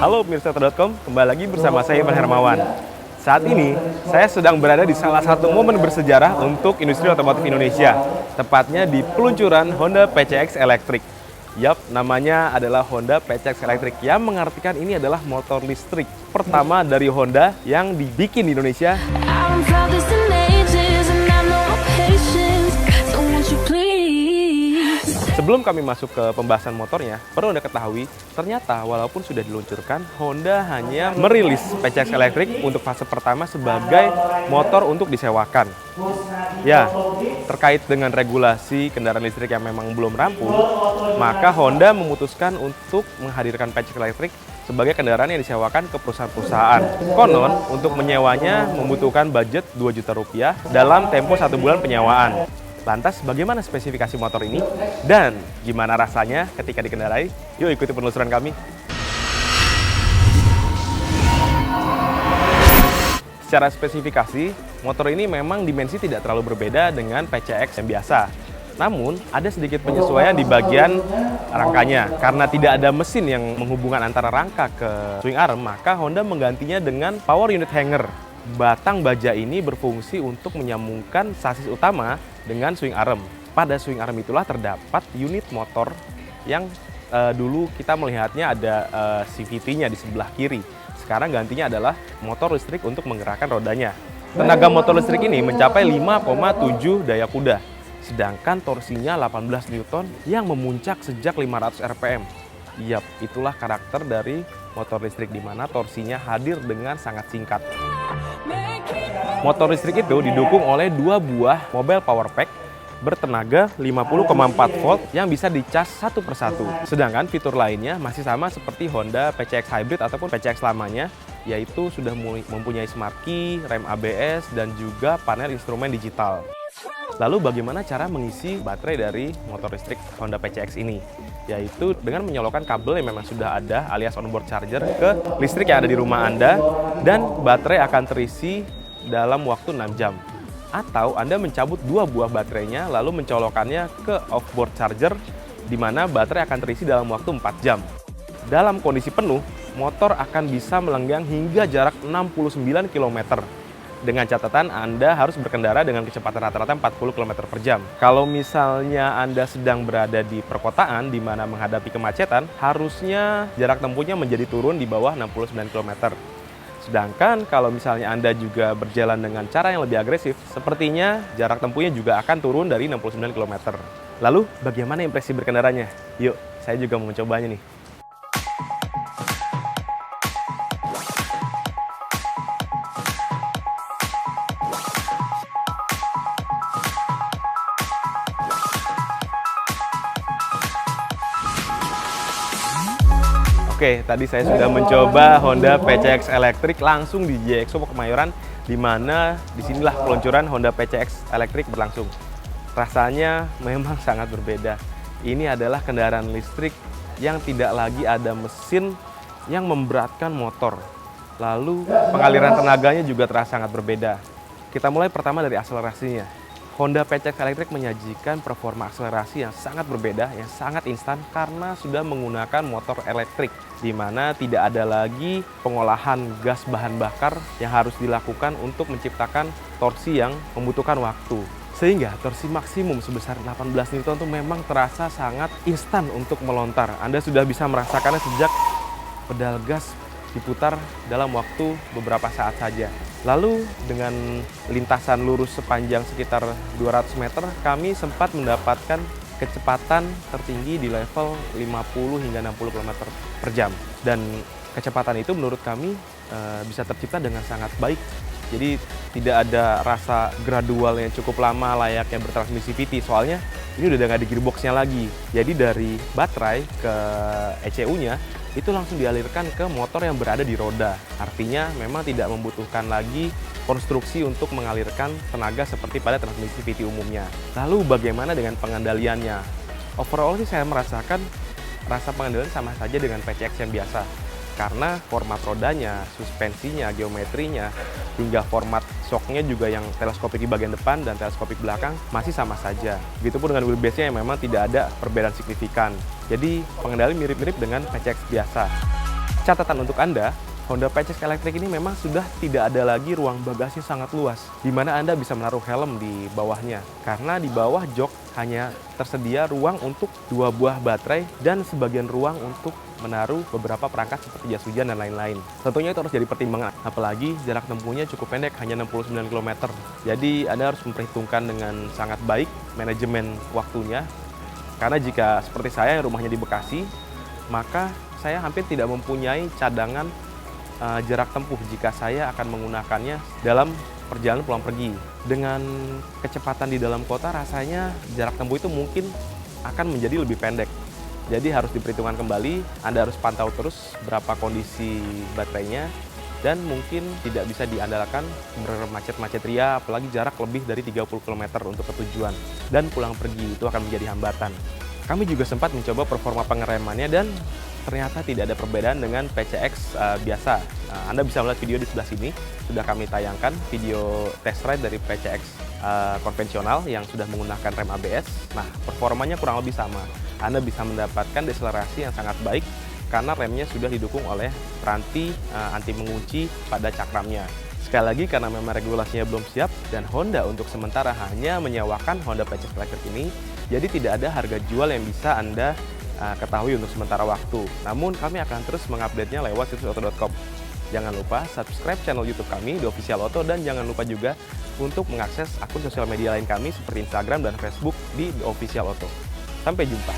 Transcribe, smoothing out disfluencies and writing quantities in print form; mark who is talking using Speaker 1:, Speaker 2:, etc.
Speaker 1: Halo pemirsa.com, kembali lagi bersama saya Ivan Hermawan. Saat ini, saya sedang berada di salah satu momen bersejarah untuk industri otomotif Indonesia, tepatnya di peluncuran Honda PCX Electric. Yap, namanya adalah Honda PCX Electric, yang mengartikan ini adalah motor listrik pertama dari Honda yang dibikin di Indonesia. Sebelum kami masuk ke pembahasan motornya, perlu Anda ketahui, ternyata walaupun sudah diluncurkan, Honda hanya merilis PCX Electric untuk fase pertama sebagai motor untuk disewakan. Ya, terkait dengan regulasi kendaraan listrik yang memang belum rampung, maka Honda memutuskan untuk menghadirkan PCX Electric sebagai kendaraan yang disewakan ke perusahaan-perusahaan. Konon, untuk menyewanya membutuhkan budget 2 juta rupiah dalam tempo 1 bulan penyewaan. Lantas, bagaimana spesifikasi motor ini? Dan gimana rasanya ketika dikendarai? Yuk ikuti penelusuran kami. Secara spesifikasi, motor ini memang dimensi tidak terlalu berbeda dengan PCX yang biasa. Namun, ada sedikit penyesuaian di bagian rangkanya. Karena tidak ada mesin yang menghubungkan antara rangka ke swing arm, maka Honda menggantinya dengan power unit hanger. Batang baja ini berfungsi untuk menyambungkan sasis utama dengan swing arm. Pada swing arm itulah terdapat unit motor yang dulu kita melihatnya ada CVT-nya di sebelah kiri. Sekarang gantinya adalah motor listrik untuk menggerakkan rodanya. Tenaga motor listrik ini mencapai 5,7 daya kuda, sedangkan torsinya 18 Newton yang memuncak sejak 500 rpm. Yap, itulah karakter dari motor listrik di mana torsinya hadir dengan sangat singkat. Motor listrik itu didukung oleh 2 buah mobile power pack bertenaga 50,4 volt yang bisa dicas satu persatu. Sedangkan fitur lainnya masih sama seperti Honda PCX Hybrid ataupun PCX lamanya, yaitu sudah mempunyai smart key, rem ABS, dan juga panel instrumen digital. Lalu bagaimana cara mengisi baterai dari motor listrik Honda PCX ini? Yaitu dengan menyolokkan kabel yang memang sudah ada alias onboard charger ke listrik yang ada di rumah Anda, dan baterai akan terisi dalam waktu 6 jam. Atau Anda mencabut 2 buah baterainya lalu mencolokkannya ke offboard charger di mana baterai akan terisi dalam waktu 4 jam. Dalam kondisi penuh, motor akan bisa melenggang hingga jarak 69 km. Dengan catatan Anda harus berkendara dengan kecepatan rata-rata 40 km per jam. Kalau misalnya Anda sedang berada di perkotaan di mana menghadapi kemacetan, harusnya jarak tempuhnya menjadi turun di bawah 69 km. Sedangkan kalau misalnya Anda juga berjalan dengan cara yang lebih agresif, sepertinya jarak tempuhnya juga akan turun dari 69 km. Lalu, bagaimana impresi berkendaranya? Yuk, saya juga mau mencobanya nih. Oke, tadi saya sudah mencoba Honda PCX Electric langsung di GXPO Kemayoran, di mana disinilah peluncuran Honda PCX Electric berlangsung. Rasanya memang sangat berbeda. Ini adalah kendaraan listrik yang tidak lagi ada mesin yang memberatkan motor. Lalu pengaliran tenaganya juga terasa sangat berbeda. Kita mulai pertama dari akselerasinya. Honda PCX Electric menyajikan performa akselerasi yang sangat berbeda, yang sangat instan karena sudah menggunakan motor elektrik, di mana tidak ada lagi pengolahan gas bahan bakar yang harus dilakukan untuk menciptakan torsi yang membutuhkan waktu. Sehingga torsi maksimum sebesar 18 Newton itu memang terasa sangat instan untuk melontar. Anda sudah bisa merasakannya sejak pedal gas diputar dalam waktu beberapa saat saja. Lalu dengan lintasan lurus sepanjang sekitar 200 meter, kami sempat mendapatkan kecepatan tertinggi di level 50 hingga 60 km per jam. Dan kecepatan itu menurut kami bisa tercipta dengan sangat baik. Jadi tidak ada rasa gradual yang cukup lama layaknya bertransmisi VT, soalnya ini udah nggak ada gearboxnya lagi. Jadi dari baterai ke ECU-nya itu langsung dialirkan ke motor yang berada di roda. Artinya memang tidak membutuhkan lagi konstruksi untuk mengalirkan tenaga seperti pada transmisi VT umumnya. Lalu bagaimana dengan pengendaliannya? Overall sih saya merasakan rasa pengendalian sama saja dengan PCX yang biasa. Karena format rodanya, suspensinya, geometrinya, hingga format shocknya juga yang teleskopik di bagian depan dan teleskopik belakang masih sama saja. Begitupun dengan wheelbase-nya yang memang tidak ada perbedaan signifikan. Jadi pengendali mirip-mirip dengan PCX biasa. Catatan untuk Anda, Honda PCX Electric ini memang sudah tidak ada lagi ruang bagasi sangat luas, di mana Anda bisa menaruh helm di bawahnya. Karena di bawah jok hanya tersedia ruang untuk 2 buah baterai dan sebagian ruang untuk menaruh beberapa perangkat seperti jas hujan dan lain-lain. Tentunya itu harus jadi pertimbangan, apalagi jarak tempuhnya cukup pendek, hanya 69 km. Jadi Anda harus memperhitungkan dengan sangat baik manajemen waktunya. Karena jika seperti saya yang rumahnya di Bekasi, maka saya hampir tidak mempunyai cadangan jarak tempuh jika saya akan menggunakannya dalam perjalanan pulang pergi. Dengan kecepatan di dalam kota, rasanya jarak tempuh itu mungkin akan menjadi lebih pendek. Jadi harus diperhitungkan kembali, Anda harus pantau terus berapa kondisi baterainya, dan mungkin tidak bisa diandalkan bermacet-macet ria, apalagi jarak lebih dari 30 km untuk ke tujuan. Dan pulang pergi itu akan menjadi hambatan. Kami juga sempat mencoba performa pengeremannya dan ternyata tidak ada perbedaan dengan PCX biasa. Anda bisa melihat video di sebelah sini, sudah kami tayangkan video test ride dari PCX konvensional yang sudah menggunakan rem ABS. Nah, performanya kurang lebih sama. Anda bisa mendapatkan deselerasi yang sangat baik karena remnya sudah didukung oleh rantai anti mengunci pada cakramnya. Sekali lagi, karena memang regulasinya belum siap dan Honda untuk sementara hanya menyewakan Honda PCX Electric ini, jadi tidak ada harga jual yang bisa Anda ketahui untuk sementara waktu. Namun kami akan terus mengupdate-nya lewat situs auto.com. Jangan lupa subscribe channel YouTube kami, The Official Auto, dan jangan lupa juga untuk mengakses akun sosial media lain kami seperti Instagram dan Facebook di The Official Auto. Sampai jumpa.